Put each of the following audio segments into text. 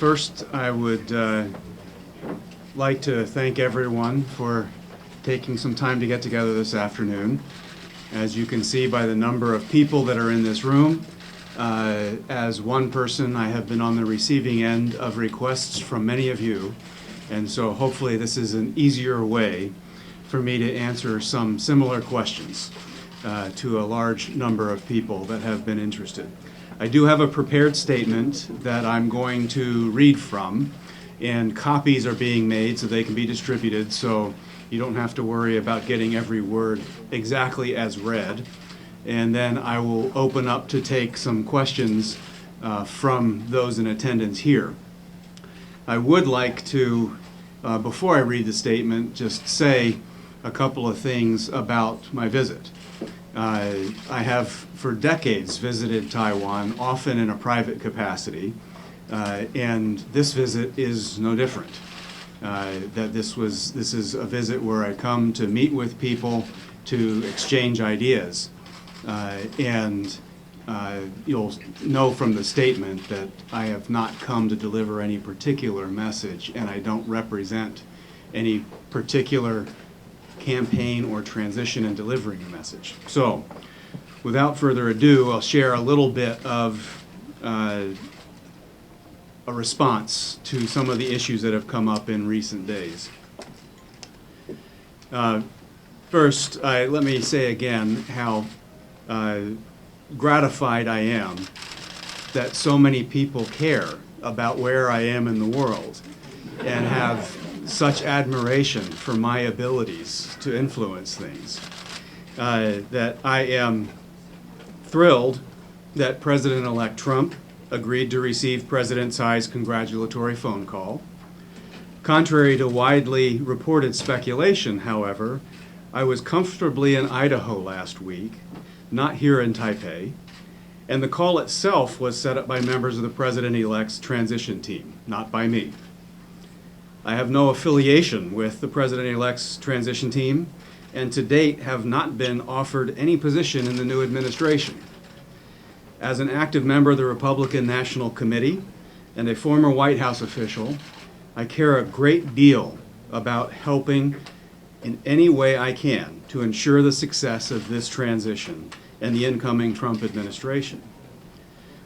First, I would like to thank everyone for taking some time to get together this afternoon. As you can see by the number of people that are in this room, as one person, I have been on the receiving end of requests from many of you, and so hopefully this is an easier way for me to answer some similar questions to a large number of people that have been interested. I do have a prepared statement that I'm going to read from, and copies are being made so they can be distributed, so you don't have to worry about getting every word exactly as read. And then I will open up to take some questions from those in attendance here. I would like to, before I read the statement, just say a couple of things about my visit. I have for decades visited Taiwan, often in a private capacity, and this visit is no different. This is a visit where I come to meet with people, to exchange ideas, and you'll know from the statement that I have not come to deliver any particular message, and I don't represent any particular campaign or transition in delivering a message. So, without further ado, I'll share a little bit of a response to some of the issues that have come up in recent days. First, let me say again how gratified I am that so many people care about where I am in the world and have such admiration for my abilities to influence things. That I am thrilled that President-elect Trump agreed to receive President Tsai's congratulatory phone call. Contrary to widely reported speculation, however, I was comfortably in Idaho last week, not here in Taipei, and the call itself was set up by members of the President-elect's transition team, not by me. I have no affiliation with the President-elect's transition team, and to date have not been offered any position in the new administration. As an active member of the Republican National Committee and a former White House official, I care a great deal about helping in any way I can to ensure the success of this transition and the incoming Trump administration.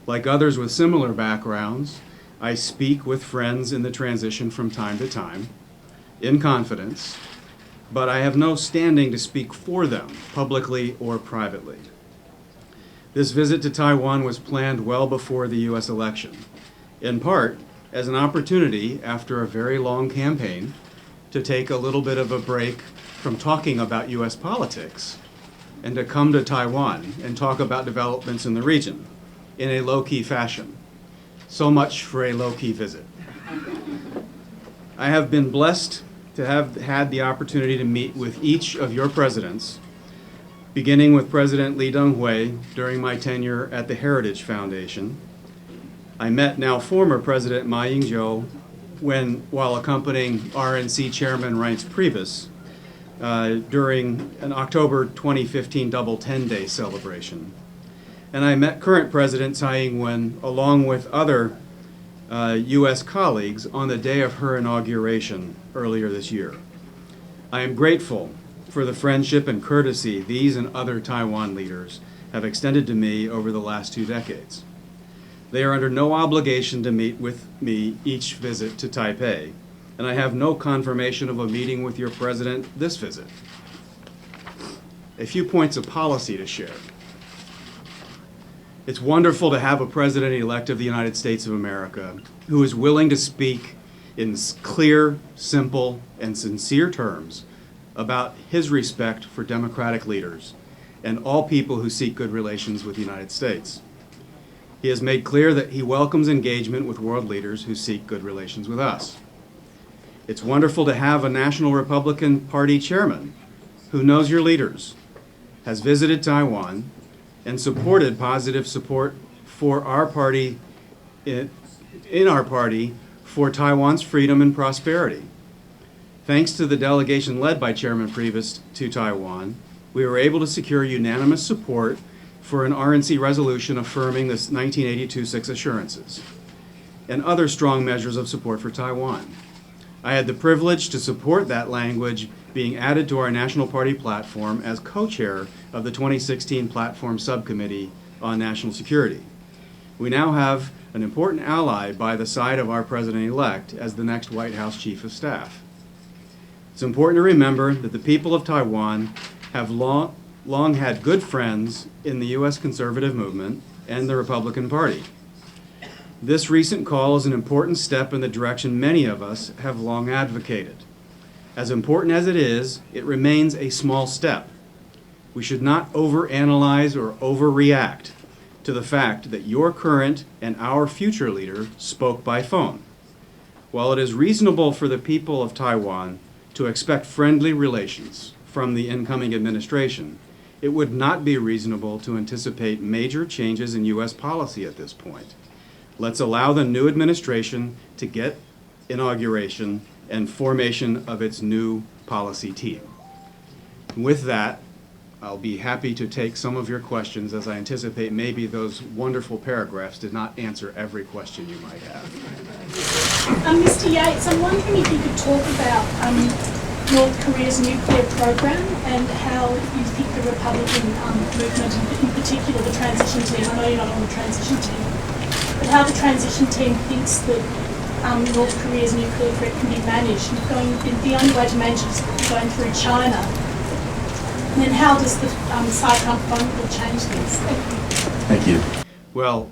Like others with similar backgrounds, I speak with friends in the transition from time to time, in confidence, but I have no standing to speak for them, publicly or privately. This visit to Taiwan was planned well before the U.S. election, in part as an opportunity, after a very long campaign, to take a little bit of a break from talking about U.S. politics and to come to Taiwan and talk about developments in the region in a low-key fashion. So much for a low-key visit. I have been blessed to have had the opportunity to meet with each of your presidents, beginning with President Lee Teng-hui during my tenure at the Heritage Foundation. I met now former President Ma Ying-jeou while accompanying RNC Chairman Reince Priebus during an October 2015 Double 10-Day celebration. And I met current President Tsai Ing-wen along with other U.S. colleagues on the day of her inauguration earlier this year. I am grateful for the friendship and courtesy these and other Taiwan leaders have extended to me over the last 2 decades. They are under no obligation to meet with me each visit to Taipei, and I have no confirmation of a meeting with your president this visit. A few points of policy to share. It's wonderful to have a president-elect of the United States of America who is willing to speak in clear, simple, and sincere terms about his respect for democratic leaders and all people who seek good relations with the United States. He has made clear that he welcomes engagement with world leaders who seek good relations with us. It's wonderful to have a National Republican Party chairman who knows your leaders, has visited Taiwan, and supported positive support for our party, in our party, for Taiwan's freedom and prosperity. Thanks to the delegation led by Chairman Priebus to Taiwan, we were able to secure unanimous support for an RNC resolution affirming the 1982 Six Assurances. and other strong measures of support for Taiwan. I had the privilege to support that language being added to our National Party platform as co-chair of the 2016 Platform Subcommittee on National Security. We now have an important ally by the side of our president-elect as the next White House Chief of Staff. It's important to remember that the people of Taiwan have long had good friends in the U.S. conservative movement and the Republican Party. This recent call is an important step in the direction many of us have long advocated. As important as it is, it remains a small step. We should not overanalyze or overreact to the fact that your current and our future leader spoke by phone. While it is reasonable for the people of Taiwan to expect friendly relations from the incoming administration, it would not be reasonable to anticipate major changes in U.S. policy at this point. Let's allow the new administration to get inauguration and formation of its new policy team. With that, I'll be happy to take some of your questions, as I anticipate maybe those wonderful paragraphs did not answer every question you might have. Mr. Yates, I'm wondering if you could talk about North Korea's nuclear program and how you think the Republican movement, in particular the transition team, I know you're not on the transition team, but how the transition team thinks that North Korea's nuclear threat can be managed. The only way to manage it is going through China. And then how does the Saigon phone call change things? Thank you. Well,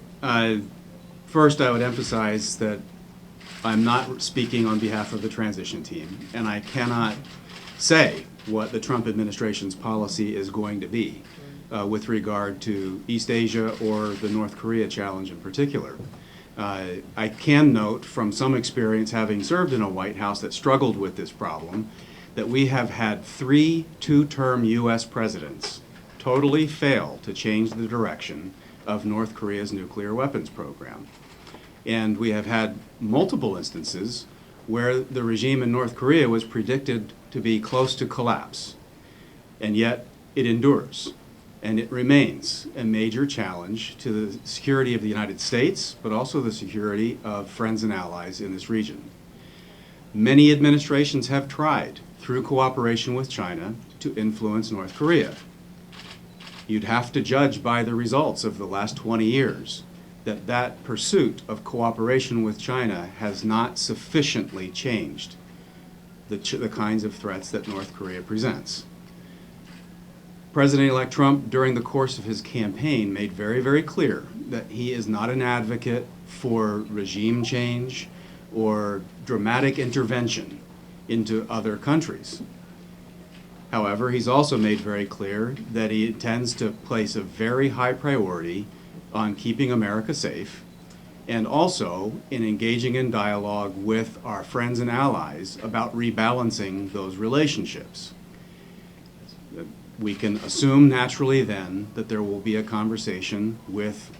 first I would emphasize that I'm not speaking on behalf of the transition team, and I cannot say what the Trump administration's policy is going to be with regard to East Asia or the North Korea challenge in particular. I can note from some experience having served in a White House that struggled with this problem that we have had 3 two-term U.S. presidents totally fail to change the direction of North Korea's nuclear weapons program. And we have had multiple instances where the regime in North Korea was predicted to be close to collapse, and yet it endures. And it remains a major challenge to the security of the United States, but also the security of friends and allies in this region. Many administrations have tried, through cooperation with China, to influence North Korea. You'd have to judge by the results of the last 20 years that that pursuit of cooperation with China has not sufficiently changed the kinds of threats that North Korea presents. President-elect Trump, during the course of his campaign, made very, very clear that he is not an advocate for regime change or dramatic intervention into other countries. However, he's also made very clear that he intends to place a very high priority on keeping America safe and also in engaging in dialogue with our friends and allies about rebalancing those relationships. We can assume naturally then that there will be a conversation with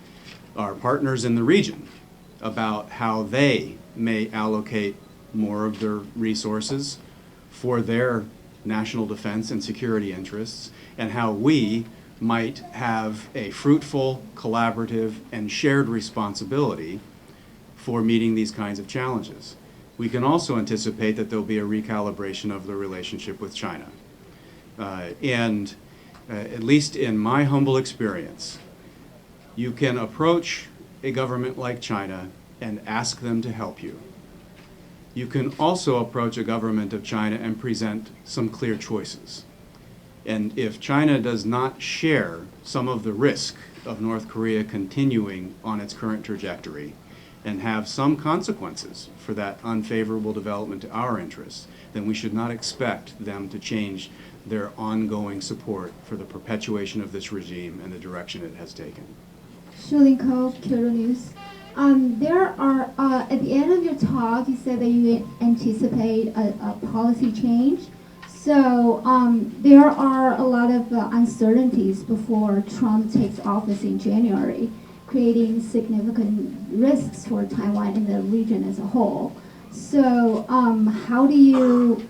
our partners in the region about how they may allocate more of their resources for their national defense and security interests, and how we might have a fruitful, collaborative, and shared responsibility for meeting these kinds of challenges. We can also anticipate that there'll be a recalibration of the relationship with China. At least in my humble experience, you can approach a government like China and ask them to help you. You can also approach a government of China and present some clear choices. And if China does not share some of the risk of North Korea continuing on its current trajectory and have some consequences for that unfavorable development to our interests, then we should not expect them to change their ongoing support for the perpetuation of this regime and the direction it has taken. Shulinko, Kyoto News. There are, at the end of your talk, you said that you anticipate a policy change. So there are a lot of uncertainties before Trump takes office in January, creating significant risks for Taiwan and the region as a whole. So how do you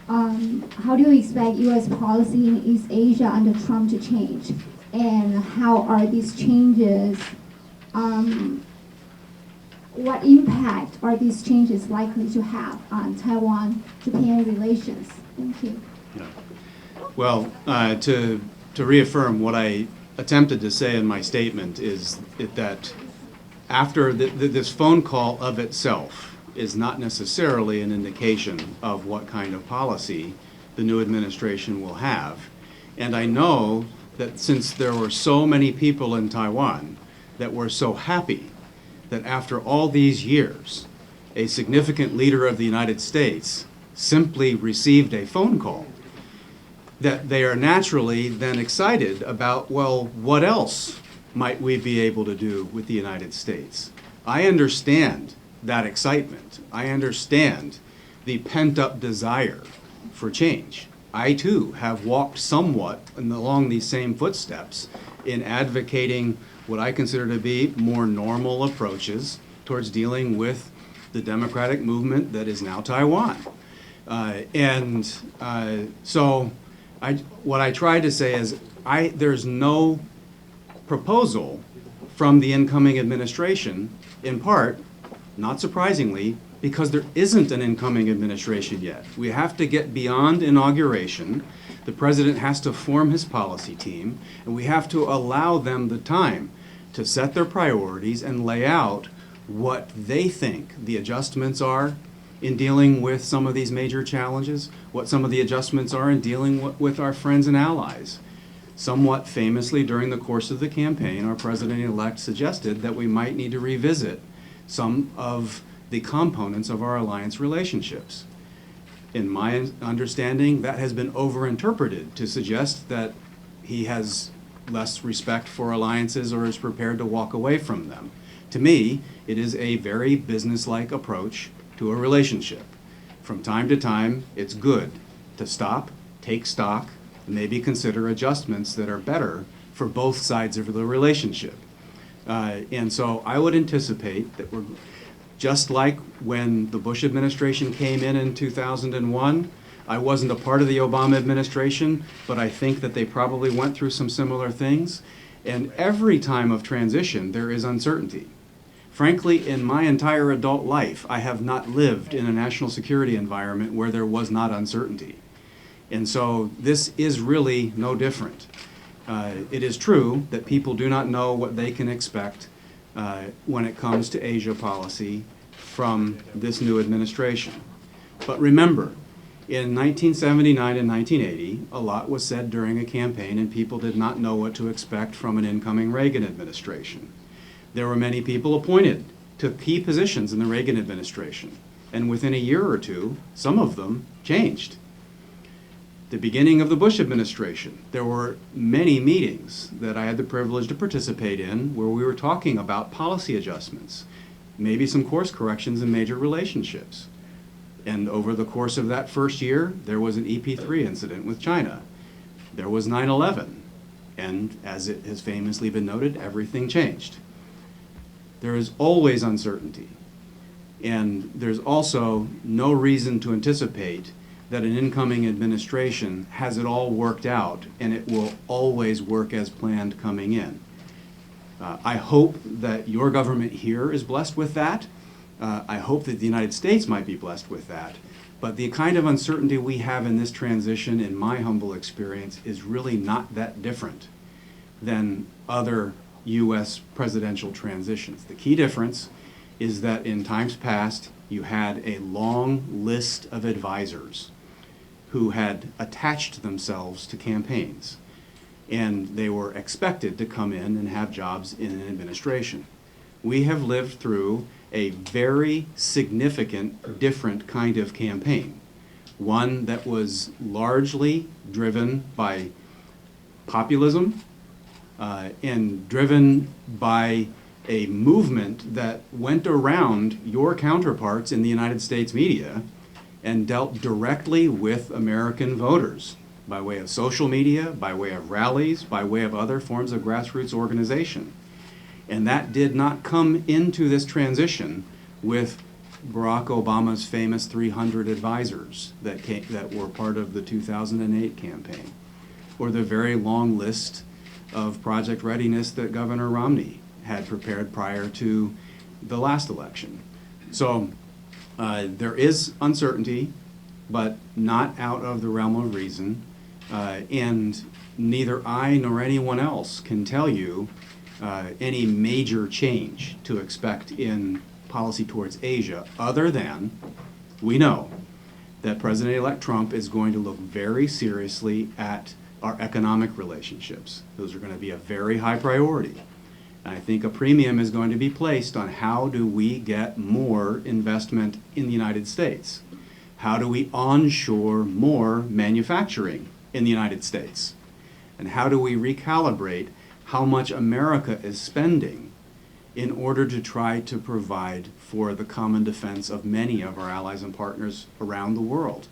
expect U.S. policy in East Asia under Trump to change? And how are these changes, what impact are these changes likely to have on Taiwan-Japan relations? Thank you. Yeah. Well, to reaffirm what I attempted to say in my statement is that after this phone call of itself is not necessarily an indication of what kind of policy the new administration will have. And I know that since there were so many people in Taiwan that were so happy that after all these years, a significant leader of the United States simply received a phone call, that they are naturally then excited about, well, what else might we be able to do with the United States? I understand that excitement. I understand the pent-up desire for change. I too have walked somewhat along these same footsteps in advocating what I consider to be more normal approaches towards dealing with the democratic movement that is now Taiwan. So what I tried to say is there's no proposal from the incoming administration, in part, not surprisingly, because there isn't an incoming administration yet. We have to get beyond inauguration. The president has to form his policy team, and we have to allow them the time to set their priorities and lay out what they think the adjustments are in dealing with some of these major challenges, what some of the adjustments are in dealing with our friends and allies. Somewhat famously, during the course of the campaign, our president-elect suggested that we might need to revisit some of the components of our alliance relationships. In my understanding, that has been overinterpreted to suggest that he has less respect for alliances or is prepared to walk away from them. To me, it is a very businesslike approach to a relationship. From time to time, it's good to stop, take stock, and maybe consider adjustments that are better for both sides of the relationship. And so I would anticipate that we're just like when the Bush administration came in 2001. I wasn't a part of the Obama administration, but I think that they probably went through some similar things. And every time of transition, there is uncertainty. Frankly, in my entire adult life, I have not lived in a national security environment where there was not uncertainty. And so this is really no different. It is true that people do not know what they can expect when it comes to Asia policy from this new administration. But remember, in 1979 and 1980, a lot was said during a campaign and people did not know what to expect from an incoming Reagan administration. There were many people appointed to key positions in the Reagan administration, and within a year or two, some of them changed. The beginning of the Bush administration, there were many meetings that I had the privilege to participate in where we were talking about policy adjustments, maybe some course corrections in major relationships. And over the course of that first year, there was an EP3 incident with China. There was 9/11, and as it has famously been noted, everything changed. There is always uncertainty, and there's also no reason to anticipate that an incoming administration has it all worked out and it will always work as planned coming in. I hope that your government here is blessed with that. I hope that the United States might be blessed with that. But the kind of uncertainty we have in this transition, in my humble experience, is really not that different than other U.S. presidential transitions. The key difference is that in times past, you had a long list of advisors who had attached themselves to campaigns, and they were expected to come in and have jobs in an administration. We have lived through a very significant, different kind of campaign, one that was largely driven by populism and driven by a movement that went around your counterparts in the United States media and dealt directly with American voters by way of social media, by way of rallies, by way of other forms of grassroots organization. And that did not come into this transition with Barack Obama's famous 300 advisors that were part of the 2008 campaign, or the very long list of project readiness that Governor Romney had prepared prior to the last election. So there is uncertainty, but not out of the realm of reason. And neither I nor anyone else can tell you any major change to expect in policy towards Asia, other than we know that President-elect Trump is going to look very seriously at our economic relationships. Those are going to be a very high priority. And I think a premium is going to be placed on how do we get more investment in the United States? How do we onshore more manufacturing in the United States? And how do we recalibrate how much America is spending in order to try to provide for the common defense of many of our allies and partners around the world?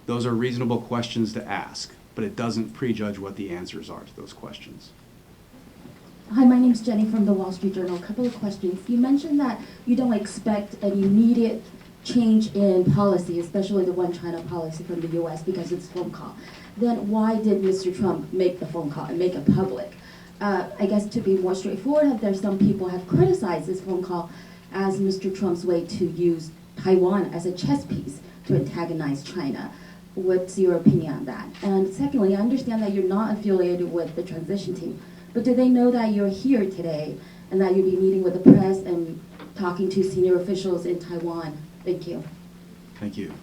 Those are reasonable questions to ask, but it doesn't prejudge what the answers are to those questions. Hi, my name's Jenny from the Wall Street Journal. A couple of questions. You mentioned that you don't expect an immediate change in policy, especially the one China policy from the US, because it's a phone call. Then why did Mr. Trump make the phone call and make it public? I guess to be more straightforward, there's some people have criticized this phone call as Mr. Trump's way to use Taiwan as a chess piece to antagonize China. What's your opinion on that? And secondly, I understand that you're not affiliated with the transition team, but do they know that you're here today and that you'll be meeting with the press and talking to senior officials in Taiwan? Thank you. Thank you.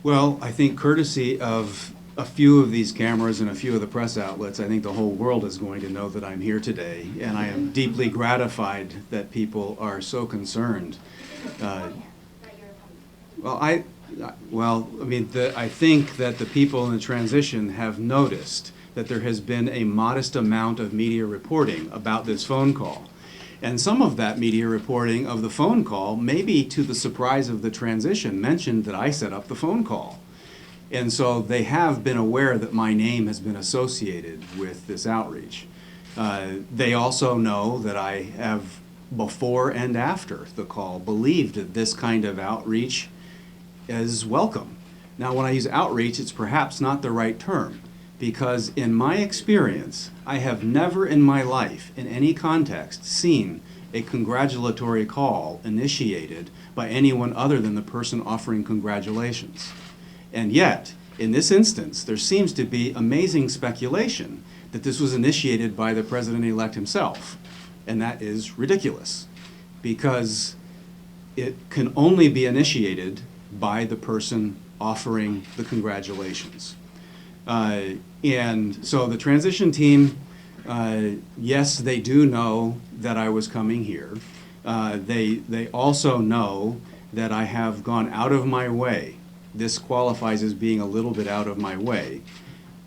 Well, I think courtesy of a few of these cameras and a few of the press outlets, I think the whole world is going to know that I'm here today, and I am deeply gratified that people are so concerned. I think that the people in the transition have noticed that there has been a modest amount of media reporting about this phone call. And some of that media reporting of the phone call, maybe to the surprise of the transition, mentioned that I set up the phone call. And so they have been aware that my name has been associated with this outreach. They also know that I have, before and after the call, believed that this kind of outreach is welcome. Now, when I use outreach, it's perhaps not the right term, because in my experience, I have never in my life, in any context, seen a congratulatory call initiated by anyone other than the person offering congratulations. And yet, in this instance, there seems to be amazing speculation that this was initiated by the president-elect himself. And that is ridiculous, because it can only be initiated by the person offering the congratulations. And so the transition team, yes, they do know that I was coming here. They also know that I have gone out of my way. This qualifies as being a little bit out of my way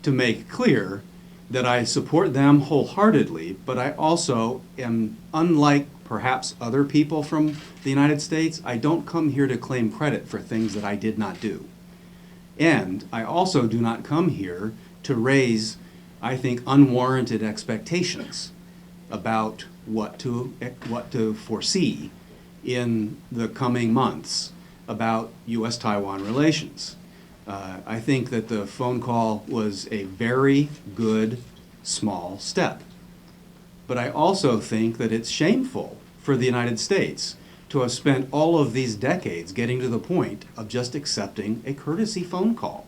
to make clear that I support them wholeheartedly, but I also am, unlike perhaps other people from the United States, I don't come here to claim credit for things that I did not do. And I also do not come here to raise, I think, unwarranted expectations about what to foresee in the coming months about U.S.-Taiwan relations. I think that the phone call was a very good, small step. But I also think that it's shameful for the United States to have spent all of these decades getting to the point of just accepting a courtesy phone call.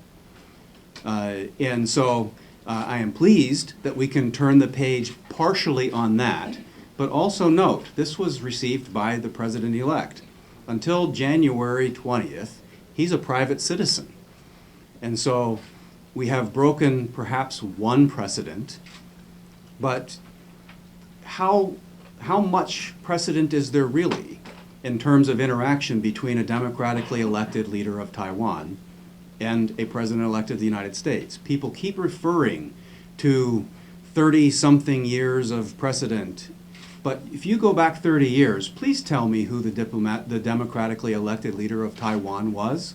And so I am pleased that we can turn the page partially on that, but also note this was received by the president-elect. Until January 20th, he's a private citizen. And so we have broken perhaps one precedent, but how much precedent is there really in terms of interaction between a democratically elected leader of Taiwan and a president-elect of the United States? People keep referring to 30-something years of precedent. But if you go back 30 years, please tell me who the democratically elected leader of Taiwan was.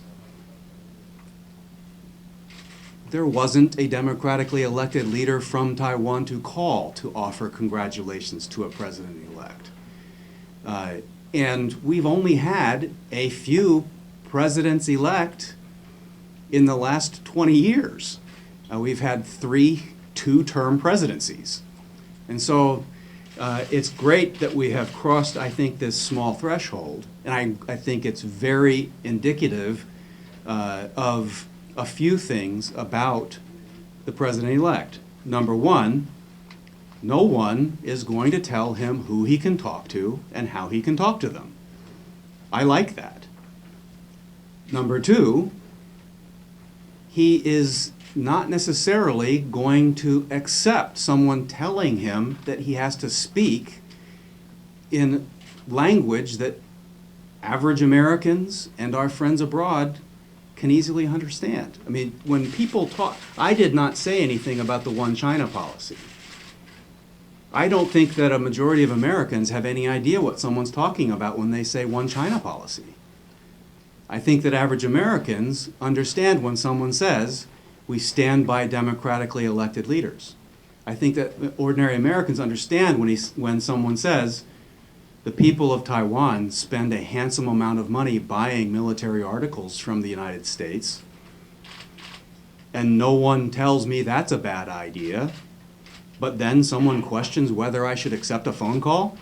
There wasn't a democratically elected leader from Taiwan to call to offer congratulations to a president-elect. And we've only had a few presidents-elect in the last 20 years. We've had 3 two-term presidencies. And so It's great that we have crossed, I think, this small threshold, and I think it's very indicative of a few things about the president-elect. Number one, no one is going to tell him who he can talk to and how he can talk to them. I like that. Number two, he is not necessarily going to accept someone telling him that he has to speak in language that average Americans and our friends abroad can easily understand. I mean, when people talk, I did not say anything about the one China policy. I don't think that a majority of Americans have any idea what someone's talking about when they say one China policy. I think that average Americans understand when someone says, we stand by democratically elected leaders. I think that ordinary Americans understand when someone says, the people of Taiwan spend a handsome amount of money buying military articles from the United States, and no one tells me that's a bad idea, but then someone questions whether I should accept a phone call?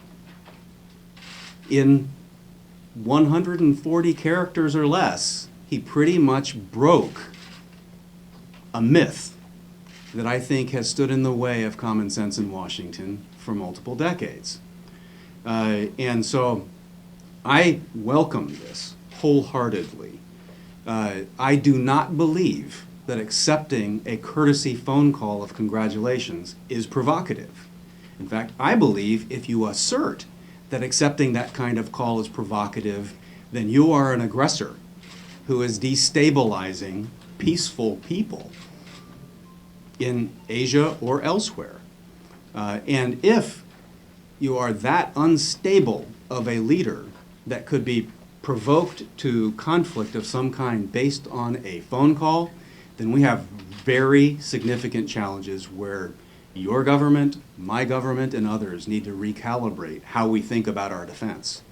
In 140 characters or less, he pretty much broke a myth that I think has stood in the way of common sense in Washington for multiple decades. And so I welcome this wholeheartedly. I do not believe that accepting a courtesy phone call of congratulations is provocative. In fact, I believe if you assert that accepting that kind of call is provocative, then you are an aggressor who is destabilizing peaceful people in Asia or elsewhere. And if you are that unstable of a leader that could be provoked to conflict of some kind based on a phone call, then we have very significant challenges where your government, my government, and others need to recalibrate how we think about our defense.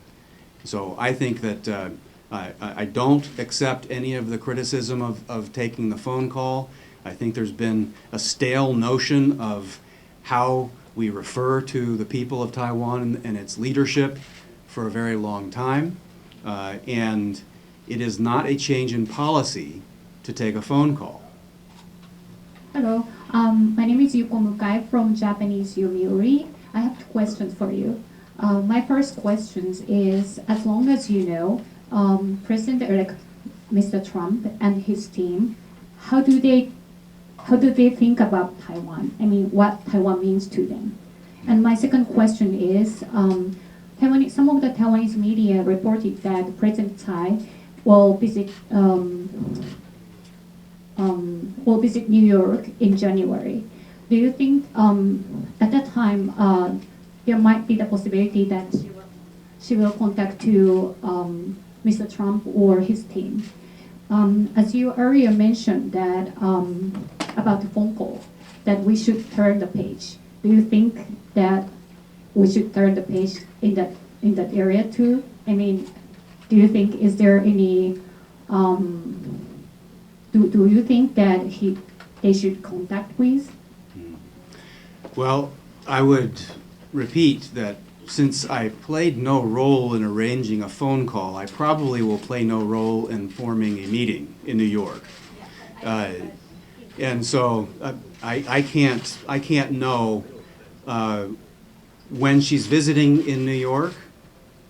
So I think that I don't accept any of the criticism of taking the phone call. I think there's been a stale notion of how we refer to the people of Taiwan and its leadership for a very long time. And it is not a change in policy to take a phone call. Hello, my name is Yuko Mukai from Japanese Yomiuri. I have two questions for you. My first question is, as long as you know, President-elect Mr. Trump and his team, how do they think about Taiwan? I mean, what Taiwan means to them? And my second question is, some of the Taiwanese media reported that President Tsai will visit New York in January. Do you think at that time there might be the possibility that she will contact to Mr. Trump or his team? As you earlier mentioned that about the phone call, that we should turn the page. Do you think that we should turn the page in that area too? I mean, do you think, is there any do you think that they should contact with? Well, I would repeat that since I played no role in arranging a phone call, I probably will play no role in forming a meeting in New York. And so I can't know when she's visiting in New York.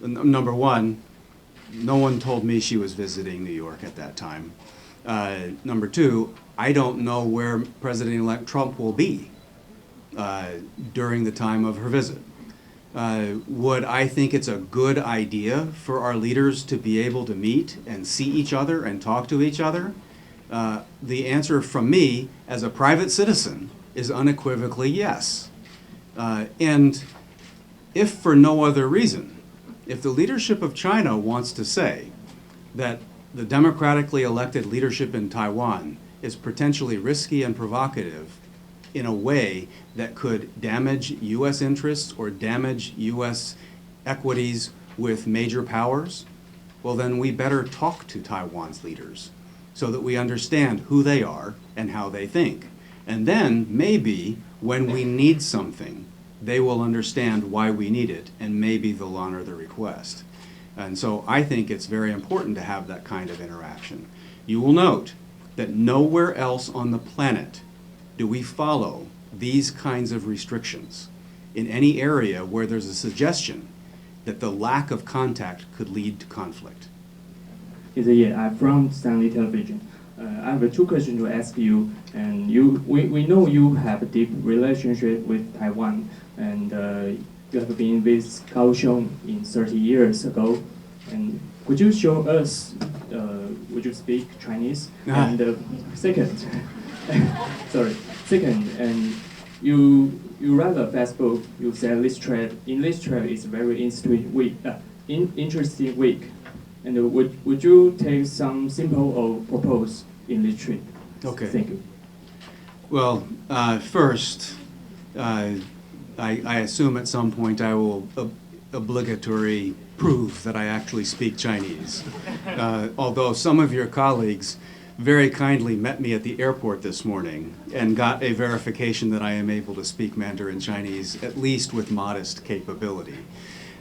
Number one, no one told me she was visiting New York at that time. Number two, I don't know where President-elect Trump will be during the time of her visit. Would I think it's a good idea for our leaders to be able to meet and see each other and talk to each other? The answer from me as a private citizen is unequivocally yes. And if for no other reason, if the leadership of China wants to say that the democratically elected leadership in Taiwan is potentially risky and provocative in a way that could damage U.S. interests or damage U.S. equities with major powers, well, then we better talk to Taiwan's leaders so that we understand who they are and how they think. And then maybe when we need something, they will understand why we need it, and maybe they'll honor the request. And so I think it's very important to have that kind of interaction. You will note that nowhere else on the planet do we follow these kinds of restrictions in any area where there's a suggestion that the lack of contact could lead to conflict. Yeah, I'm from Stanley Television. I have two questions to ask you. And we know you have a deep relationship with Taiwan, and you have been with Kaohsiung in 30 years ago. And could you show us? Would you speak Chinese? And second, second, and you write a Facebook. You said English trade is very interesting week. And would you take some simple or propose English trade? Okay. Thank you. Well, first, I assume at some point I will obligatory prove that I actually speak Chinese. Although some of your colleagues very kindly met me at the airport this morning and got a verification that I am able to speak Mandarin Chinese, at least with modest capability.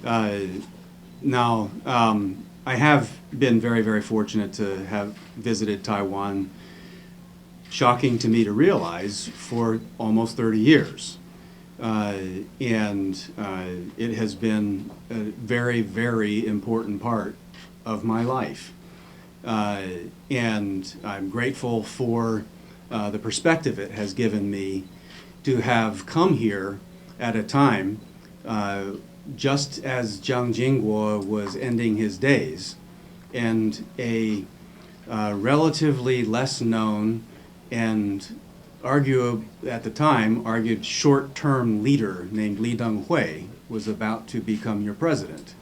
Now, I have been very, very fortunate to have visited Taiwan, shocking to me to realize, for almost 30 years. And it has been a very, very important part of my life. And I'm grateful for the perspective it has given me to have come here at a time just as Jiang Jingguo was ending his days, and a relatively less known and at the time argued short-term leader named Li Denghui was about to become your president.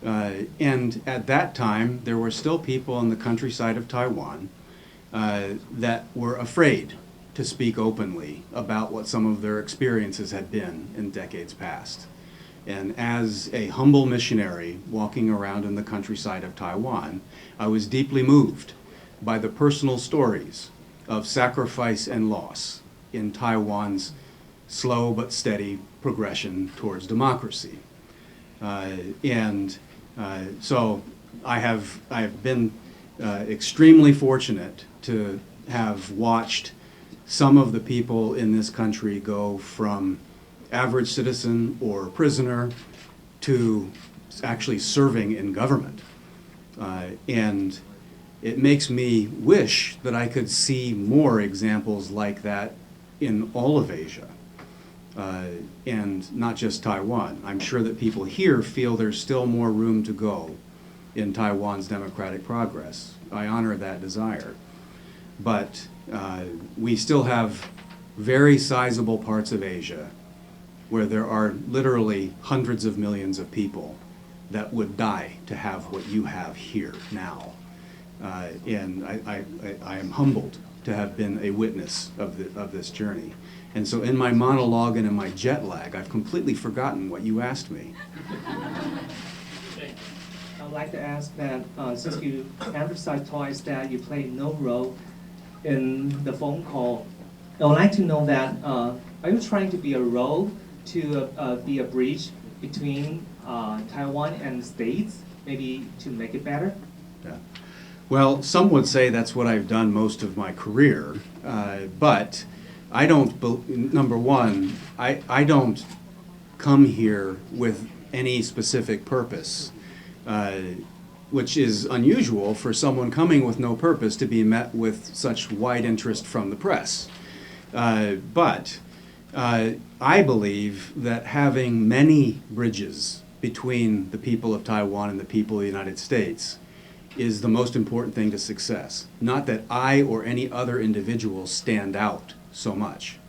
And at that time, there were still people in the countryside of Taiwan that were afraid to speak openly about what some of their experiences had been in decades past. And as a humble missionary walking around in the countryside of Taiwan, I was deeply moved by the personal stories of sacrifice and loss in Taiwan's slow but steady progression towards democracy. So I have been extremely fortunate to have watched some of the people in this country go from average citizen or prisoner to actually serving in government. And it makes me wish that I could see more examples like that in all of Asia, and not just Taiwan. I'm sure that people here feel there's still more room to go in Taiwan's democratic progress. I honor that desire. But we still have very sizable parts of Asia where there are literally hundreds of millions of people that would die to have what you have here now. And I am humbled to have been a witness of this journey. And so in my monologue and in my jet lag, I've completely forgotten what you asked me. I'd like to ask that since you emphasized twice that you played no role in the phone call, I would like to know that are you trying to be a role to be a bridge between Taiwan and the States, maybe to make it better? Yeah. Well, some would say that's what I've done most of my career, but I don't, number one, I don't come here with any specific purpose, which is unusual for someone coming with no purpose to be met with such wide interest from the press. But I believe that having many bridges between the people of Taiwan and the people of the United States is the most important thing to success. Not that I or any other individual stand out so much.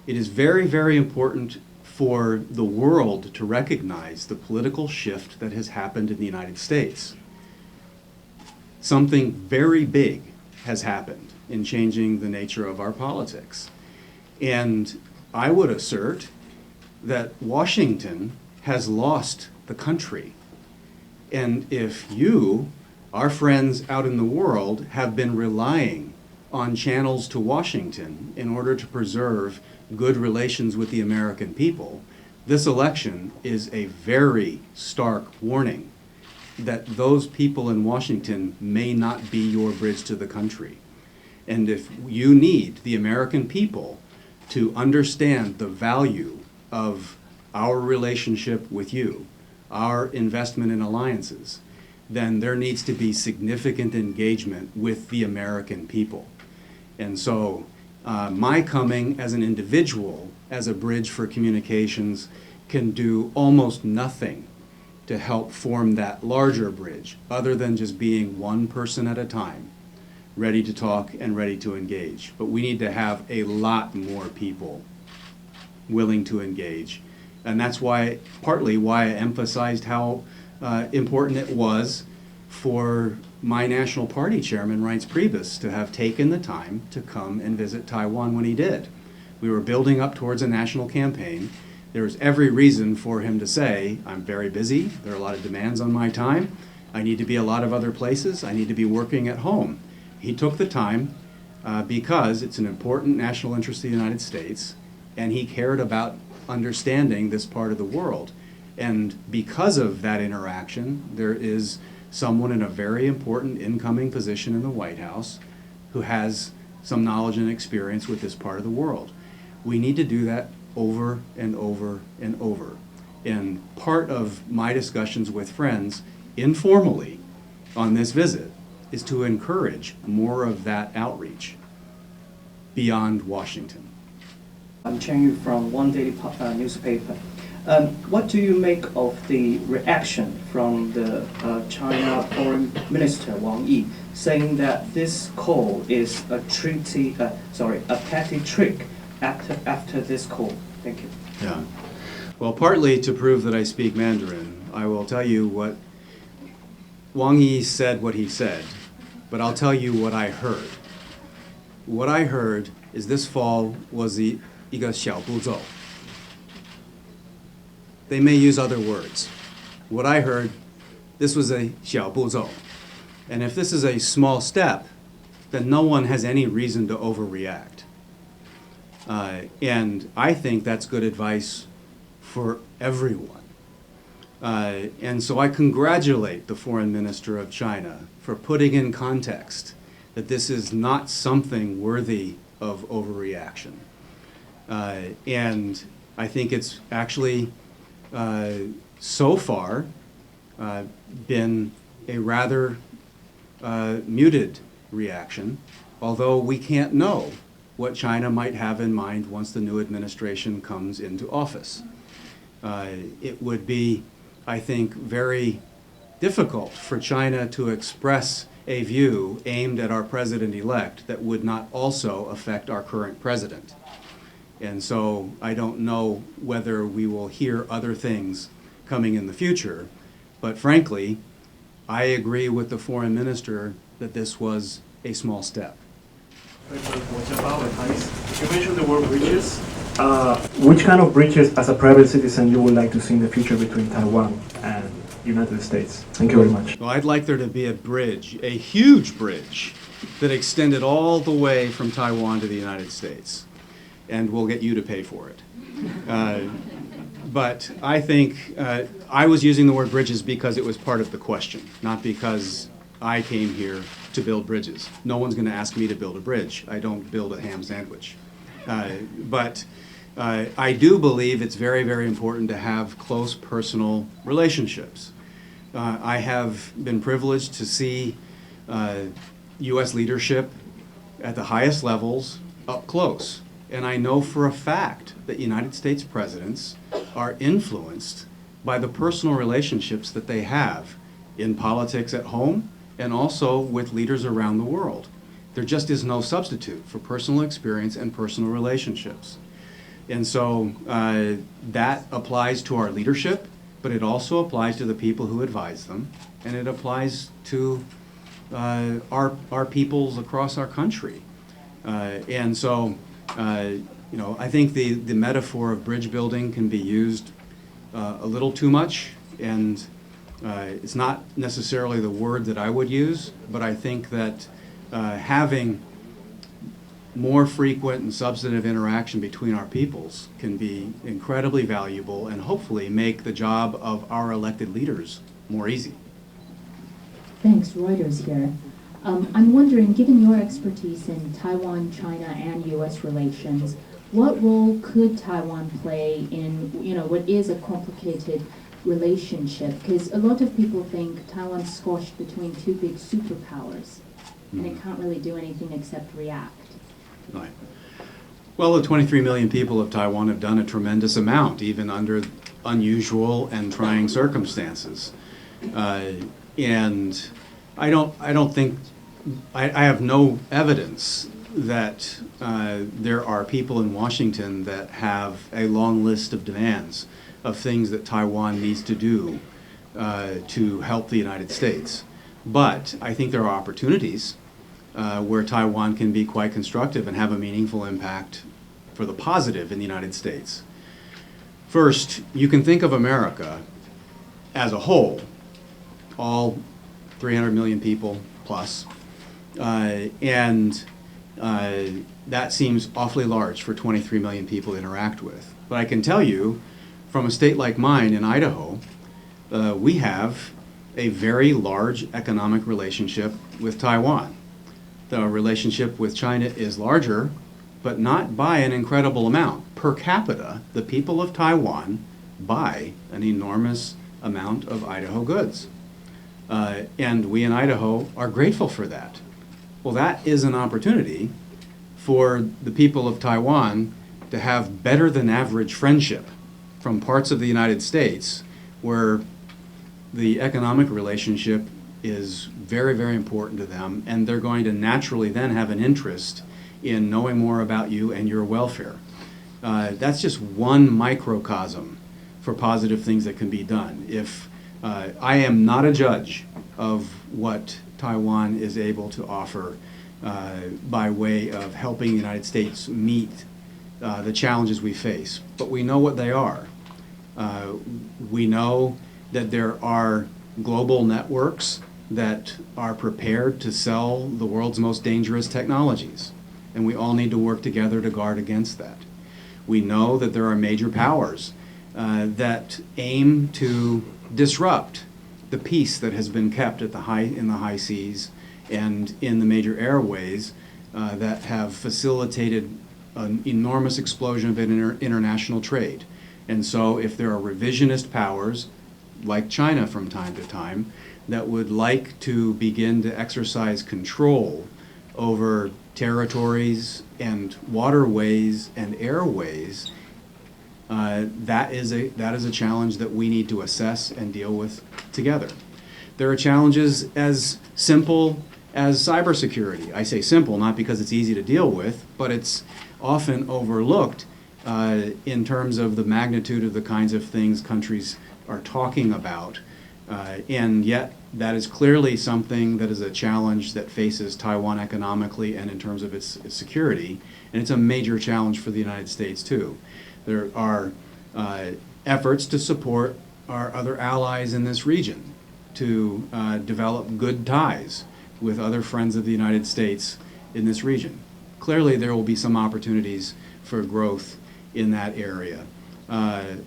It is very, very important for the world to recognize the political shift that has happened in the United States. Something very big has happened in changing the nature of our politics. And I would assert that Washington has lost the country. And if you, our friends out in the world, have been relying on channels to Washington in order to preserve good relations with the American people, this election is a very stark warning that those people in Washington may not be your bridge to the country. And if you need the American people to understand the value of our relationship with you, our investment in alliances, then there needs to be significant engagement with the American people. And so my coming as an individual, as a bridge for communications, can do almost nothing to help form that larger bridge, other than just being one person at a time, ready to talk and ready to engage. But we need to have a lot more people willing to engage. And that's why, partly why I emphasized how important it was for my National Party chairman, Reince Priebus, to have taken the time to come and visit Taiwan when he did. We were building up towards a national campaign. There was every reason for him to say, I'm very busy, there are a lot of demands on my time, I need to be a lot of other places, I need to be working at home. He took the time because it's an important national interest of the United States, and he cared about understanding this part of the world. And because of that interaction, there is someone in a very important incoming position in the White House who has some knowledge and experience with this part of the world. We need to do that over and over and over. And part of my discussions with friends informally on this visit is to encourage more of that outreach beyond Washington. I'm Chen Yu from One Daily newspaper. What do you make of the reaction from the China Foreign Minister Wang Yi, saying that this call is a petty trick after this call? Thank you. Yeah. Well, partly to prove that I speak Mandarin, I will tell you what Wang Yi said what he said, but I'll tell you what I heard. What I heard is this fall was the 一个小步骤. They may use other words. What I heard, this was a 小步骤. And if this is a small step, then no one has any reason to overreact. And I think that's good advice for everyone. And so I congratulate the Foreign Minister of China for putting in context that this is not something worthy of overreaction. And I think it's actually so far been a rather muted reaction, although we can't know what China might have in mind once the new administration comes into office. It would be, I think, very difficult for China to express a view aimed at our president-elect that would not also affect our current president. And so I don't know whether we will hear other things coming in the future, but frankly, I agree with the foreign minister that this was a small step. You mentioned the word bridges. Which kind of bridges, as a private citizen, you would like to see in the future between Taiwan and United States? Thank you very much. Well, I'd like there to be a bridge, a huge bridge, that extended all the way from Taiwan to the United States. And we'll get you to pay for it. But I think I was using the word bridges because it was part of the question, not because I came here to build bridges. No one's going to ask me to build a bridge. I don't build a ham sandwich. But I do believe it's very, very important to have close personal relationships. I have been privileged to see U.S. leadership at the highest levels up close. And I know for a fact that United States presidents are influenced by the personal relationships that they have in politics at home and also with leaders around the world. There just is no substitute for personal experience and personal relationships. And so that applies to our leadership, but it also applies to the people who advise them, and it applies to our peoples across our country. And so I think the metaphor of bridge building can be used a little too much, and it's not necessarily the word that I would use, but I think that having more frequent and substantive interaction between our peoples can be incredibly valuable and hopefully make the job of our elected leaders more easy. Thanks, Reuters here. I'm wondering, given your expertise in Taiwan, China, and U.S. relations, what role could Taiwan play in, what is a complicated relationship? Because a lot of people think Taiwan's squashed between two big superpowers, and it can't really do anything except react. Right. Well, the 23 million people of Taiwan have done a tremendous amount, even under unusual and trying circumstances. And I have no evidence that there are people in Washington that have a long list of demands of things that Taiwan needs to do to help the United States. But I think there are opportunities where Taiwan can be quite constructive and have a meaningful impact for the positive in the United States. First, you can think of America as a whole, all 300 million people plus, and that seems awfully large for 23 million people to interact with. But I can tell you, from a state like mine in Idaho, we have a very large economic relationship with Taiwan. The relationship with China is larger, but not by an incredible amount. Per capita, the people of Taiwan buy an enormous amount of Idaho goods. And we in Idaho are grateful for that. Well, that is an opportunity for the people of Taiwan to have better than average friendship from parts of the United States where the economic relationship is very, very important to them, and they're going to naturally then have an interest in knowing more about you and your welfare. That's just one microcosm for positive things that can be done. If I am not a judge of what Taiwan is able to offer by way of helping the United States meet the challenges we face, but we know what they are. We know that there are global networks that are prepared to sell the world's most dangerous technologies, and we all need to work together to guard against that. We know that there are major powers that aim to disrupt the peace that has been kept at in the high seas and in the major airways that have facilitated an enormous explosion of international trade. And so if there are revisionist powers, like China from time to time, that would like to begin to exercise control over territories and waterways and airways, that is a challenge that we need to assess and deal with together. There are challenges as simple as cybersecurity. I say simple not because it's easy to deal with, but it's often overlooked in terms of the magnitude of the kinds of things countries are talking about. And yet that is clearly something that is a challenge that faces Taiwan economically and in terms of its security, and it's a major challenge for the United States too. There are efforts to support our other allies in this region to develop good ties with other friends of the United States in this region. Clearly there will be some opportunities for growth in that area.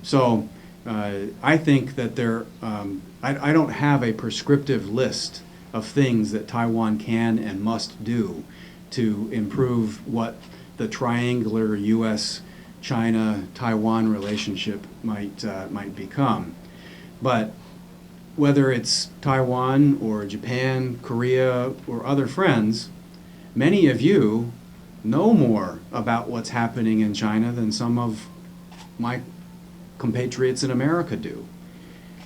So I think that I don't have a prescriptive list of things that Taiwan can and must do to improve what the triangular U.S.-China-Taiwan relationship might become. But whether it's Taiwan or Japan, Korea, or other friends, many of you know more about what's happening in China than some of my compatriots in America do.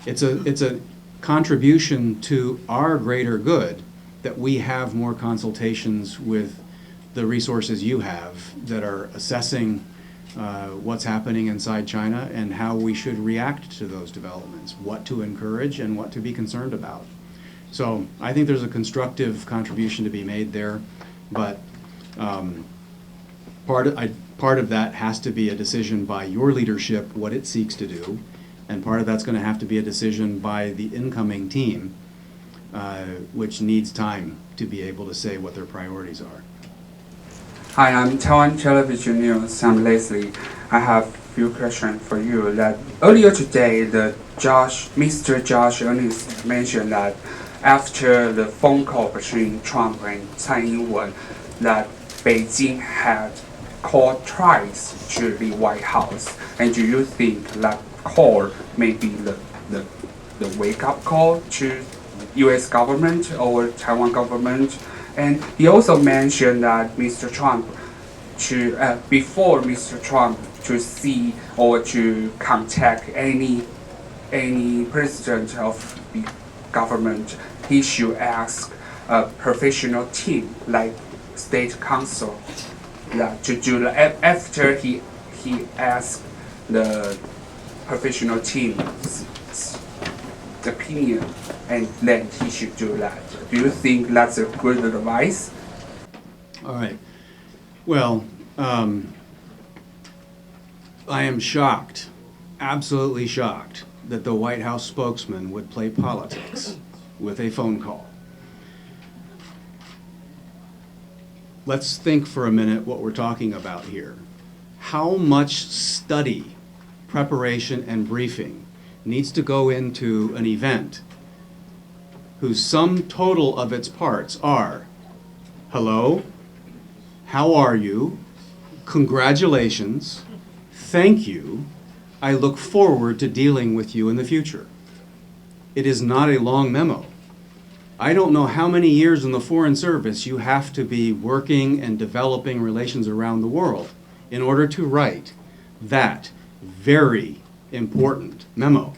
It's a contribution to our greater good that we have more consultations with the resources you have that are assessing what's happening inside China and how we should react to those developments, what to encourage and what to be concerned about. So I think there's a constructive contribution to be made there, but part of that has to be a decision by your leadership, what it seeks to do, and part of that's going to have to be a decision by the incoming team, which needs time to be able to say what their priorities are. Hi, I'm Taiwan Television News. I'm Leslie. I have a few questions for you. That earlier today, Mr. Josh Ernest mentioned that after the phone call between Trump and Tsai Ing-wen, that Beijing had called twice to the White House. And do you think that call may be the wake-up call to U.S. government or Taiwan government? And he also mentioned that before Mr. Trump to see or to contact any president of the government, he should ask a professional team like State Council that to do after he asked the professional team's opinion, and then he should do that. Do you think that's a good advice? All right. Well, I am shocked, absolutely shocked, that the White House spokesman would play politics with a phone call. Let's think for a minute what we're talking about here. How much study, preparation, and briefing needs to go into an event whose sum total of its parts are, hello, how are you, congratulations, thank you, I look forward to dealing with you in the future. It is not a long memo. I don't know how many years in the Foreign Service you have to be working and developing relations around the world in order to write that very important memo.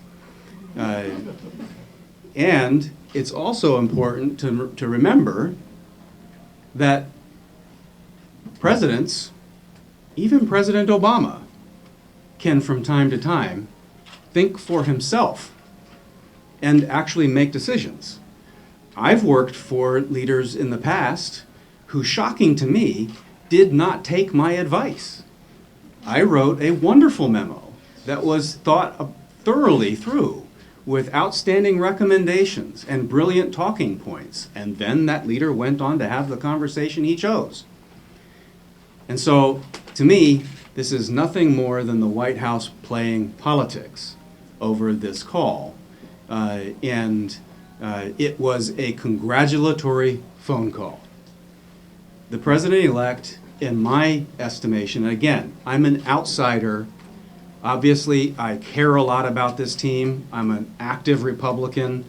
And it's also important to remember that presidents, even President Obama, can from time to time think for himself and actually make decisions. I've worked for leaders in the past who, shocking to me, did not take my advice. I wrote a wonderful memo that was thought thoroughly through with outstanding recommendations and brilliant talking points, and then that leader went on to have the conversation he chose. And so, to me, this is nothing more than the White House playing politics over this call. It was a congratulatory phone call. The president-elect, in my estimation, and again, I'm an outsider. Obviously, I care a lot about this team. I'm an active Republican,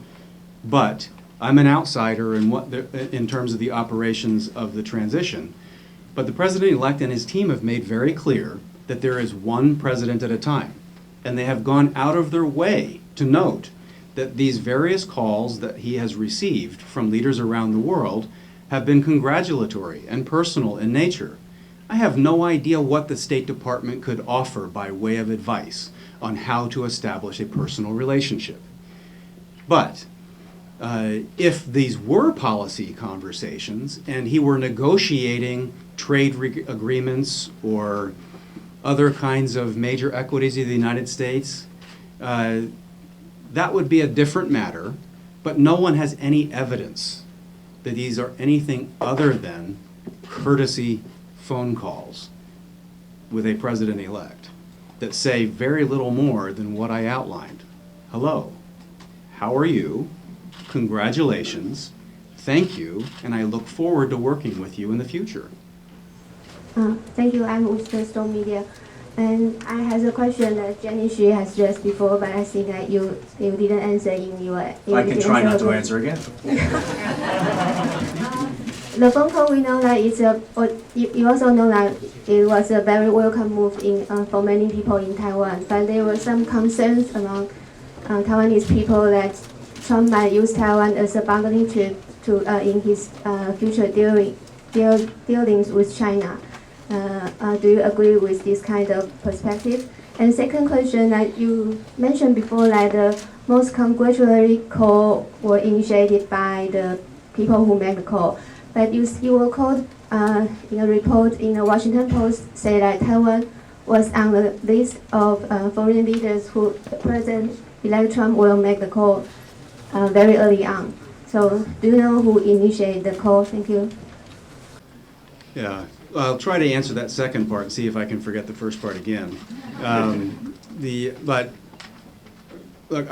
but I'm an outsider in terms of the operations of the transition. But the president-elect and his team have made very clear that there is one president at a time, and they have gone out of their way to note that these various calls that he has received from leaders around the world have been congratulatory and personal in nature. I have no idea what the State Department could offer by way of advice on how to establish a personal relationship. But if these were policy conversations and he were negotiating trade agreements or other kinds of major equities of the United States, that would be a different matter, but no one has any evidence that these are anything other than courtesy phone calls with a president-elect that say very little more than what I outlined. Hello, how are you? Congratulations, thank you, and I look forward to working with you in the future. Thank you. I'm with the Stone Media. And I have a question that Jenny Xu has addressed before, but I think that you didn't answer in your... I can try not to answer again. The phone call, we know that you also know that it was a very welcome move for many people in Taiwan, but there were some concerns among Taiwanese people that Trump might use Taiwan as a bargaining chip in his future dealings with China. Do you agree with this kind of perspective? And second question, that you mentioned before that the most congratulatory call were initiated by the people who made the call. But you were quoted in a report in the Washington Post say that Taiwan was on the list of foreign leaders who President-elect Trump will make the call very early on. So do you know who initiated the call? Thank you. Yeah. I'll try to answer that second part and see if I can forget the first part again. But look,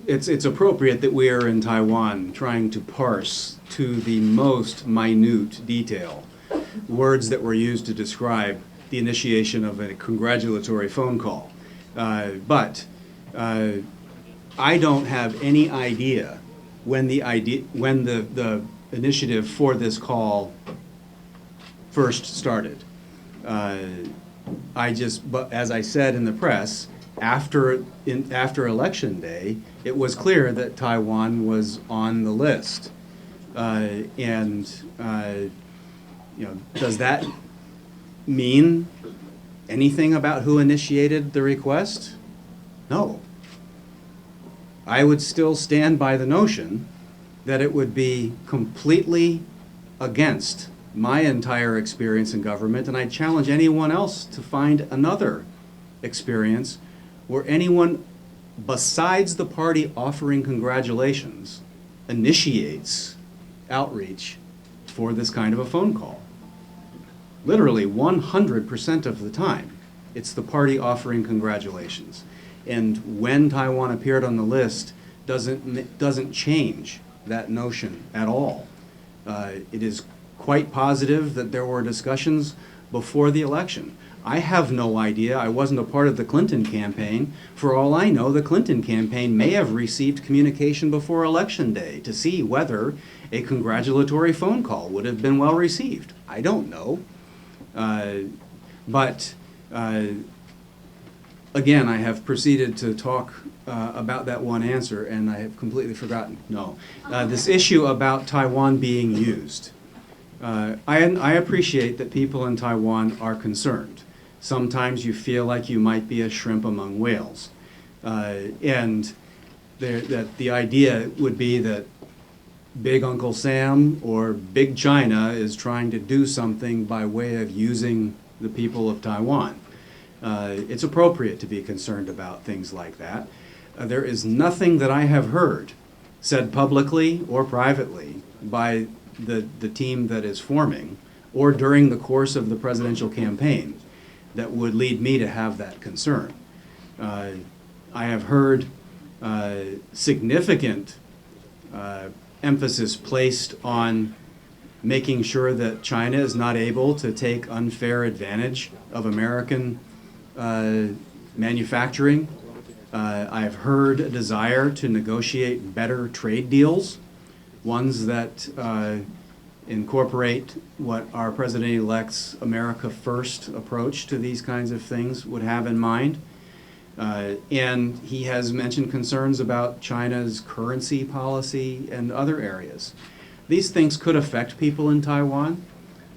it's appropriate that we are in Taiwan trying to parse to the most minute detail words that were used to describe the initiation of a congratulatory phone call. But I don't have any idea when the initiative for this call first started. But as I said in the press, after Election Day, it was clear that Taiwan was on the list. Does that mean anything about who initiated the request? No. I would still stand by the notion that it would be completely against my entire experience in government, and I challenge anyone else to find another experience where anyone besides the party offering congratulations initiates outreach for this kind of a phone call. Literally 100% of the time, it's the party offering congratulations. And when Taiwan appeared on the list doesn't change that notion at all. It is quite positive that there were discussions before the election. I have no idea. I wasn't a part of the Clinton campaign. For all I know, the Clinton campaign may have received communication before Election Day to see whether a congratulatory phone call would have been well received. I don't know. Again, I have proceeded to talk about that one answer, and I have completely forgotten. No. This issue about Taiwan being used. I appreciate that people in Taiwan are concerned. Sometimes you feel like you might be a shrimp among whales. And that the idea would be that Big Uncle Sam or Big China is trying to do something by way of using the people of Taiwan. It's appropriate to be concerned about things like that. There is nothing that I have heard said publicly or privately by the team that is forming or during the course of the presidential campaign that would lead me to have that concern. I have heard significant emphasis placed on making sure that China is not able to take unfair advantage of American manufacturing. I've heard a desire to negotiate better trade deals, ones that incorporate what our President-elect's America First approach to these kinds of things would have in mind. And he has mentioned concerns about China's currency policy and other areas. These things could affect people in Taiwan,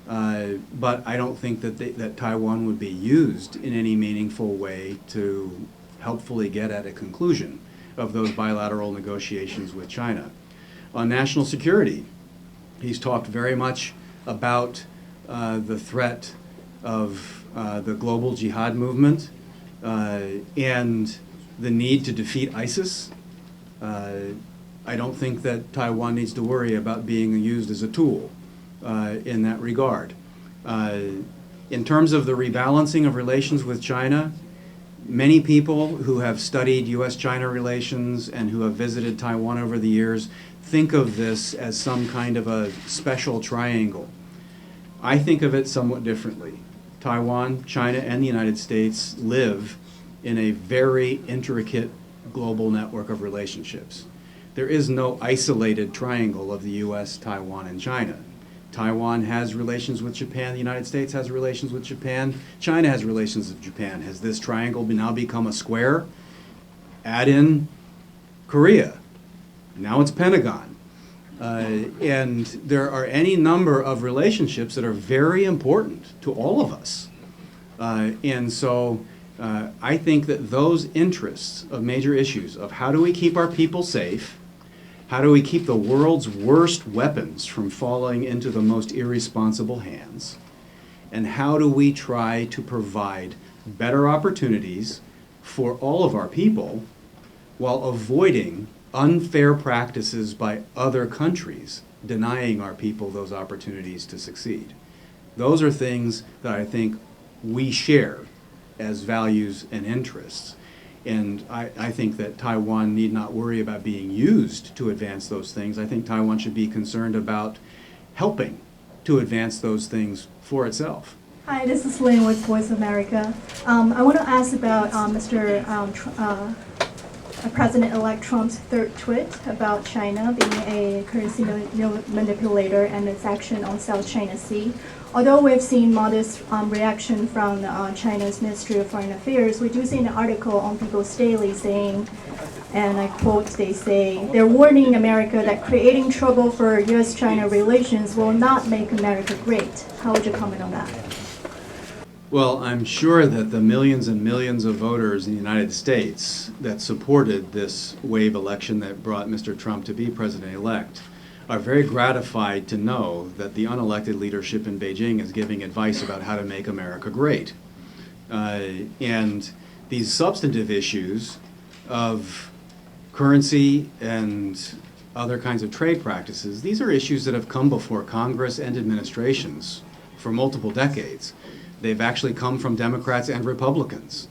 but I don't think that Taiwan would be used in any meaningful way to helpfully get at a conclusion of those bilateral negotiations with China. On national security, he's talked very much about the threat of the global jihad movement and the need to defeat ISIS. I don't think that Taiwan needs to worry about being used as a tool in that regard. In terms of the rebalancing of relations with China, many people who have studied U.S.-China relations and who have visited Taiwan over the years think of this as some kind of a special triangle. I think of it somewhat differently. Taiwan, China, and the United States live in a very intricate global network of relationships. There is no isolated triangle of the U.S., Taiwan, and China. Taiwan has relations with Japan, the United States has relations with Japan, China has relations with Japan. Has this triangle now become a square? Add in Korea. Now it's Pentagon. And there are any number of relationships that are very important to all of us. And so I think that those interests of major issues of how do we keep our people safe, how do we keep the world's worst weapons from falling into the most irresponsible hands, and how do we try to provide better opportunities for all of our people while avoiding unfair practices by other countries denying our people those opportunities to succeed. Those are things that I think we share as values and interests. And I think that Taiwan need not worry about being used to advance those things. I think Taiwan should be concerned about helping to advance those things for itself. Hi, this is Lynn with Voice of America. I want to ask about President-elect Trump's third tweet about China being a currency manipulator and its action on South China Sea. Although we've seen modest reaction from China's Ministry of Foreign Affairs, we do see an article on People's Daily saying, and I quote, they say, they're warning America that creating trouble for U.S.-China relations will not make America great. How would you comment on that? Well, I'm sure that the millions and millions of voters in the United States that supported this wave election that brought Mr. Trump to be president-elect are very gratified to know that the unelected leadership in Beijing is giving advice about how to make America great. And these substantive issues of currency and other kinds of trade practices, these are issues that have come before Congress and administrations for multiple decades. They've actually come from Democrats and Republicans.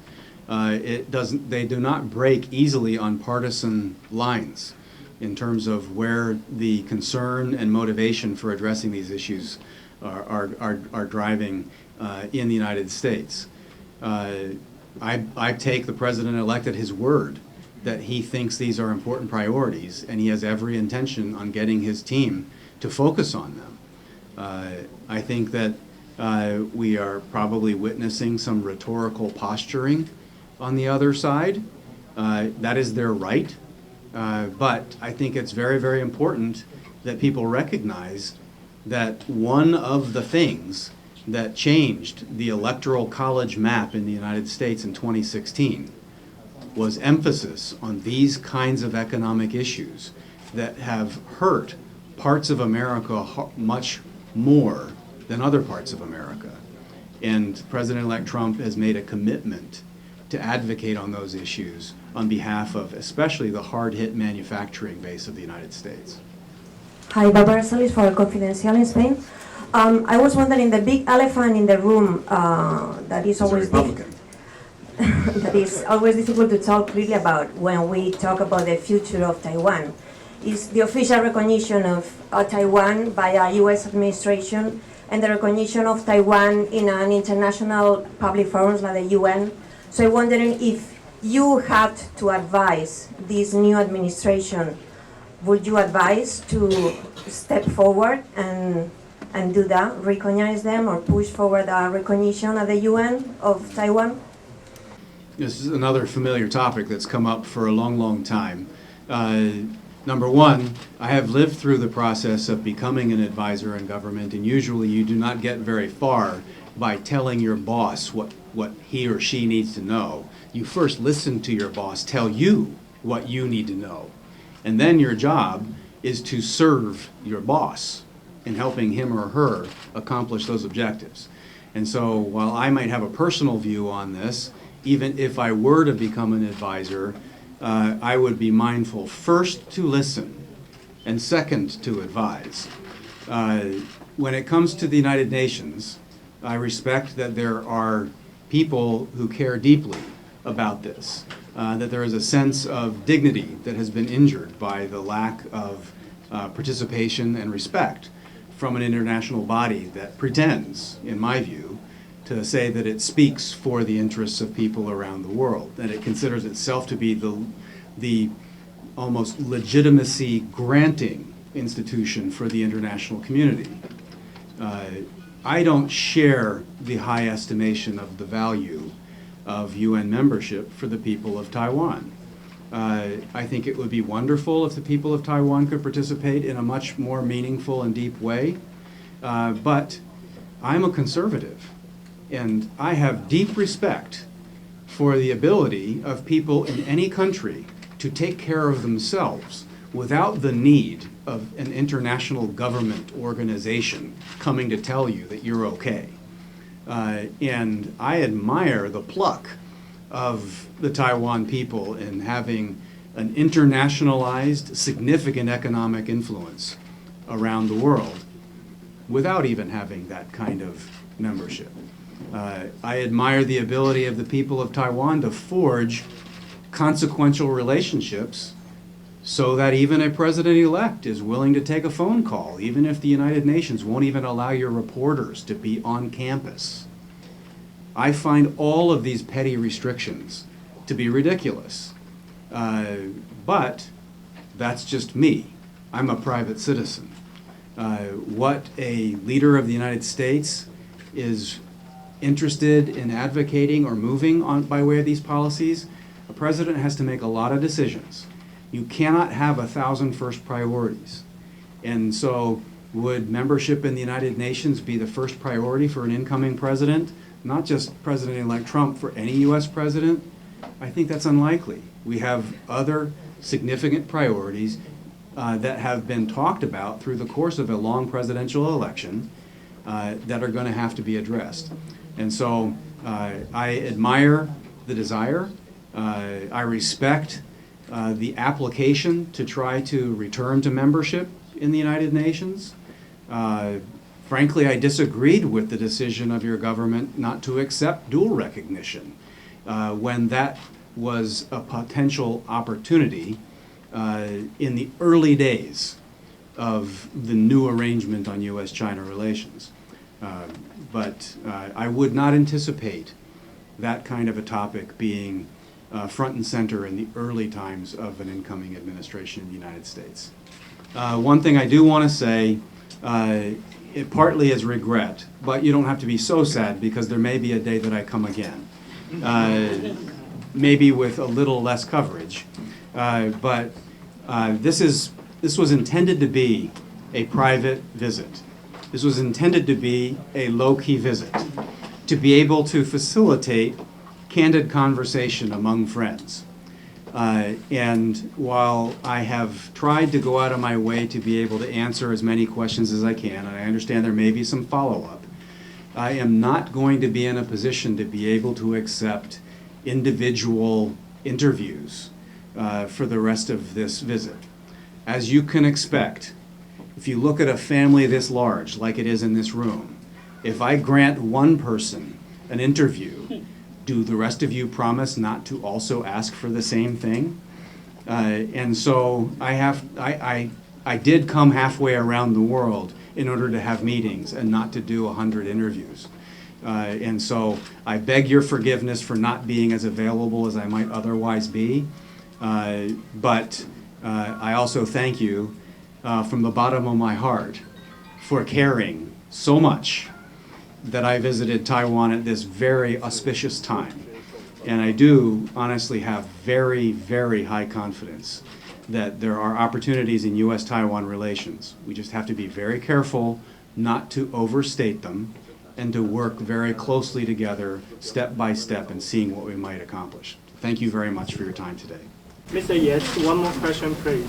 They do not break easily on partisan lines in terms of where the concern and motivation for addressing these issues are driving in the United States. I take the president-elect at his word that he thinks these are important priorities, and he has every intention on getting his team to focus on them. I think that we are probably witnessing some rhetorical posturing on the other side. That is their right. But I think it's very, very important that people recognize that one of the things that changed the electoral college map in the United States in 2016 was emphasis on these kinds of economic issues that have hurt parts of America much more than other parts of America. And President-elect Trump has made a commitment to advocate on those issues on behalf of especially the hard-hit manufacturing base of the United States. Hi, Barbara Solis for Confidencial in Spain. I was wondering, the big elephant in the room that is always that is always difficult to talk really about when we talk about the future of Taiwan is the official recognition of Taiwan by a U.S. administration and the recognition of Taiwan in an international public forums like the UN. So I'm wondering if you had to advise this new administration, would you advise to step forward and do that, recognize them or push forward a recognition at the UN of Taiwan? This is another familiar topic that's come up for a long, long time. Number one, I have lived through the process of becoming an advisor in government, and usually you do not get very far by telling your boss what he or she needs to know. You first listen to your boss tell you what you need to know. And then your job is to serve your boss in helping him or her accomplish those objectives. And so while I might have a personal view on this, even if I were to become an advisor, I would be mindful first to listen and second to advise. When it comes to the United Nations, I respect that there are people who care deeply about this, that there is a sense of dignity that has been injured by the lack of participation and respect from an international body that pretends, in my view, to say that it speaks for the interests of people around the world, that it considers itself to be the almost legitimacy granting institution for the international community. I don't share the high estimation of the value of UN membership for the people of Taiwan. I think it would be wonderful if the people of Taiwan could participate in a much more meaningful and deep way, but I'm a conservative, and I have deep respect for the ability of people in any country to take care of themselves without the need of an international government organization coming to tell you that you're okay. And I admire the pluck of the Taiwan people in having an internationalized, significant economic influence around the world without even having that kind of membership. I admire the ability of the people of Taiwan to forge consequential relationships so that even a president-elect is willing to take a phone call, even if the United Nations won't even allow your reporters to be on campus. I find all of these petty restrictions to be ridiculous. But that's just me. I'm a private citizen. What a leader of the United States is interested in advocating or moving on by way of these policies, a president has to make a lot of decisions. You cannot have 1,000 first priorities. And so would membership in the United Nations be the first priority for an incoming president? Not just President-elect Trump, for any US president? I think that's unlikely. We have other significant priorities that have been talked about through the course of a long presidential election that are going to have to be addressed. And so I admire the desire. I respect the application to try to return to membership in the United Nations. Frankly, I disagreed with the decision of your government not to accept dual recognition when that was a potential opportunity in the early days of the new arrangement on U.S.-China relations. But I would not anticipate that kind of a topic being front and center in the early times of an incoming administration in the United States. One thing I do want to say, it partly is regret, but you don't have to be so sad because there may be a day that I come again. Maybe with a little less coverage. But this was intended to be a private visit. This was intended to be a low-key visit, to be able to facilitate candid conversation among friends. And while I have tried to go out of my way to be able to answer as many questions as I can, and I understand there may be some follow-up, I am not going to be in a position to be able to accept individual interviews for the rest of this visit. As you can expect, if you look at a family this large, like it is in this room, if I grant one person an interview, do the rest of you promise not to also ask for the same thing? And so I did come halfway around the world in order to have meetings and not to do 100 interviews. And so I beg your forgiveness for not being as available as I might otherwise be. But I also thank you from the bottom of my heart for caring so much that I visited Taiwan at this very auspicious time. And I do honestly have very, very high confidence that there are opportunities in U.S.-Taiwan relations. We just have to be very careful not to overstate them and to work very closely together, step by step, in seeing what we might accomplish. Thank you very much for your time today. Mr. Yates, one more question, please.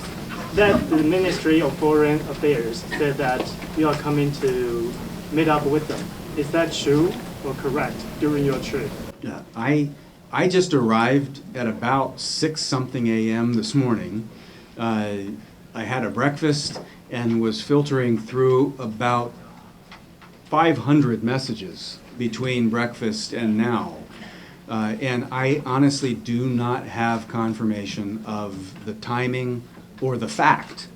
That the Ministry of Foreign Affairs said that you are coming to meet up with them. Is that true or correct during your trip? Yeah, I just arrived at about 6-something a.m. this morning. I had a breakfast and was filtering through about 500 messages between breakfast and now. And I honestly do not have confirmation of the timing or the fact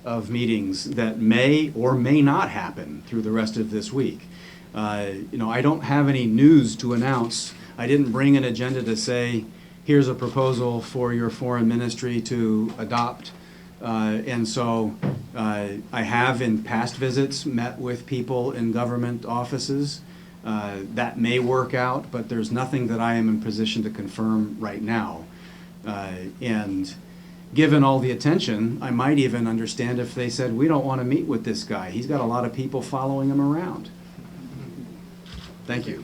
of meetings that may or may not happen through the rest of this week. I don't have any news to announce. I didn't bring an agenda to say, here's a proposal for your foreign ministry to adopt. And so I have in past visits met with people in government offices. That may work out, but there's nothing that I am in position to confirm right now. And given all the attention, I might even understand if they said, we don't want to meet with this guy. He's got a lot of people following him around. Thank you.